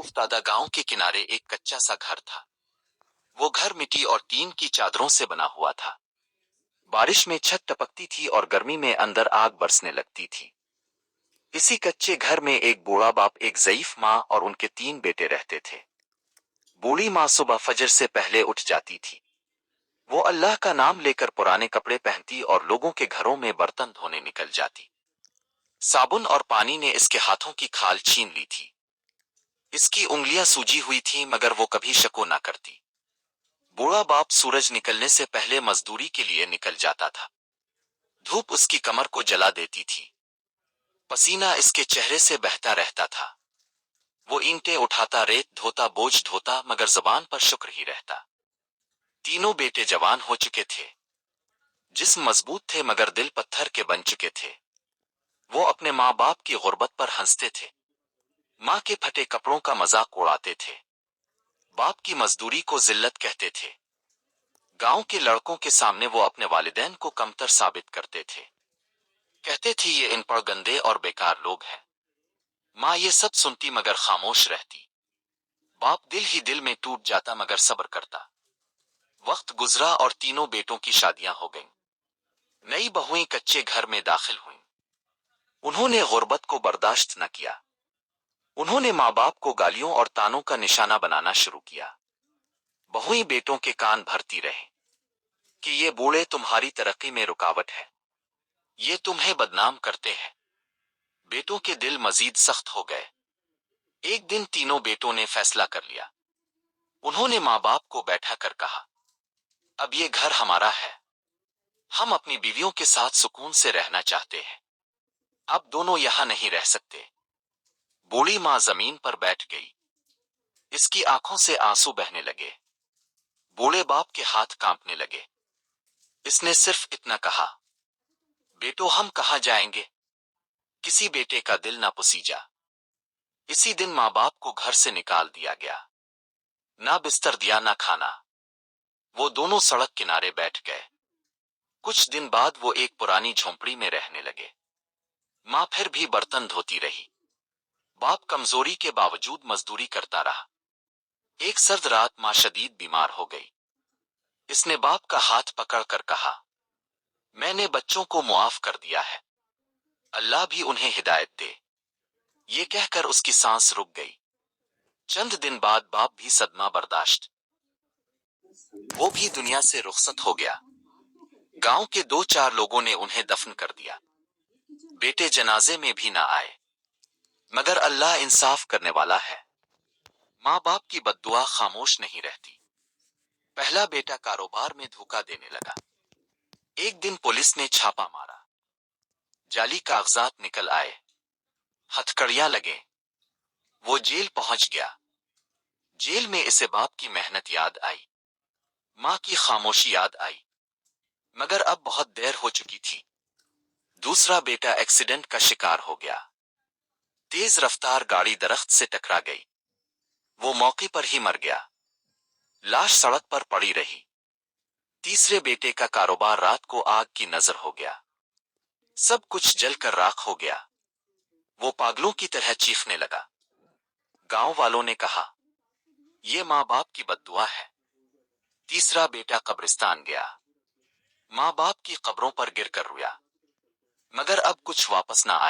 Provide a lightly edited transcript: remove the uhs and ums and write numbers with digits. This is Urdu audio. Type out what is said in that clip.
افتادہ گاؤں کے کنارے ایک کچا سا گھر تھا۔ وہ گھر مٹی اور ٹین کی چادروں سے بنا ہوا تھا۔ بارش میں چھت ٹپکتی تھی اور گرمی میں اندر آگ برسنے لگتی تھی۔ اسی کچے گھر میں ایک بوڑھا باپ، ایک ضعیف ماں اور ان کے 3 بیٹے رہتے تھے۔ بوڑھی ماں صبح فجر سے پہلے اٹھ جاتی تھی۔ وہ اللہ کا نام لے کر پرانے کپڑے پہنتی اور لوگوں کے گھروں میں برتن دھونے نکل جاتی۔ صابن اور پانی نے اس کے ہاتھوں کی کھال چھین لی تھی۔ اس کی انگلیاں سوجی ہوئی تھیں مگر وہ کبھی شکو نہ کرتی۔ بوڑھا باپ سورج نکلنے سے پہلے مزدوری کے لیے نکل جاتا تھا۔ دھوپ اس کی کمر کو جلا دیتی تھی۔ پسینہ اس کے چہرے سے بہتا رہتا تھا۔ وہ اینٹیں اٹھاتا، ریت دھوتا، بوجھ دھوتا مگر زبان پر شکر ہی رہتا۔ تینوں بیٹے جوان ہو چکے تھے۔ جسم مضبوط تھے مگر دل پتھر کے بن چکے تھے۔ وہ اپنے ماں باپ کی غربت پر ہنستے تھے۔ ماں کے پھٹے کپڑوں کا مذاق اڑاتے تھے۔ باپ کی مزدوری کو ذلت کہتے تھے۔ گاؤں کے لڑکوں کے سامنے وہ اپنے والدین کو کمتر ثابت کرتے تھے۔ کہتے تھے یہ ان پڑھ گندے اور بیکار لوگ ہیں۔ ماں یہ سب سنتی مگر خاموش رہتی۔ باپ دل ہی دل میں ٹوٹ جاتا مگر صبر کرتا۔ وقت گزرا اور تینوں بیٹوں کی شادیاں ہو گئیں۔ نئی بہوئیں کچے گھر میں داخل ہوئیں۔ انہوں نے غربت کو برداشت نہ کیا۔ انہوں نے ماں باپ کو گالیوں اور تانوں کا نشانہ بنانا شروع کیا۔ بہوئیں بیٹوں کے کان بھرتی رہیں کہ یہ بوڑھے تمہاری ترقی میں رکاوٹ ہے، یہ تمہیں بدنام کرتے ہیں۔ بیٹوں کے دل مزید سخت ہو گئے۔ ایک دن تینوں بیٹوں نے فیصلہ کر لیا۔ انہوں نے ماں باپ کو بیٹھا کر کہا، اب یہ گھر ہمارا ہے۔ ہم اپنی بیویوں کے ساتھ سکون سے رہنا چاہتے ہیں۔ اب دونوں یہاں نہیں رہ سکتے۔ بوڑھی ماں زمین پر بیٹھ گئی۔ اس کی آنکھوں سے آنسو بہنے لگے۔ بوڑھے باپ کے ہاتھ کانپنے لگے۔ اس نے صرف اتنا کہا، بیٹو ہم کہاں جائیں گے؟ کسی بیٹے کا دل نہ پسیجا۔ اسی دن ماں باپ کو گھر سے نکال دیا گیا۔ نہ بستر دیا نہ کھانا۔ وہ دونوں سڑک کنارے بیٹھ گئے۔ کچھ دن بعد وہ ایک پرانی جھونپڑی میں رہنے لگے۔ ماں پھر بھی برتن دھوتی رہی۔ باپ کمزوری کے باوجود مزدوری کرتا رہا۔ ایک سرد رات ماں شدید بیمار ہو گئی۔ اس نے باپ کا ہاتھ پکڑ کر کہا، میں نے بچوں کو معاف کر دیا ہے، اللہ بھی انہیں ہدایت دے۔ یہ کہہ کر اس کی سانس رک گئی۔ چند دن بعد باپ بھی صدمہ برداشت، وہ بھی دنیا سے رخصت ہو گیا۔ گاؤں کے 2-4 لوگوں نے انہیں دفن کر دیا۔ بیٹے جنازے میں بھی نہ آئے۔ مگر اللہ انصاف کرنے والا ہے۔ ماں باپ کی بد دعا خاموش نہیں رہتی۔ پہلا بیٹا کاروبار میں دھوکہ دینے لگا۔ ایک دن پولیس نے چھاپا مارا۔ جعلی کاغذات نکل آئے۔ ہتھکڑیاں لگے۔ وہ جیل پہنچ گیا۔ جیل میں اسے باپ کی محنت یاد آئی، ماں کی خاموشی یاد آئی، مگر اب بہت دیر ہو چکی تھی۔ دوسرا بیٹا ایکسیڈنٹ کا شکار ہو گیا۔ تیز رفتار گاڑی درخت سے ٹکرا گئی۔ وہ موقع پر ہی مر گیا۔ لاش سڑک پر پڑی رہی۔ تیسرے بیٹے کا کاروبار رات کو آگ کی نظر ہو گیا۔ سب کچھ جل کر راکھ ہو گیا۔ وہ پاگلوں کی طرح چیخنے لگا۔ گاؤں والوں نے کہا، یہ ماں باپ کی بد دعا ہے۔ تیسرا بیٹا قبرستان گیا۔ ماں باپ کی قبروں پر گر کر رویا، مگر اب کچھ واپس نہ آیا۔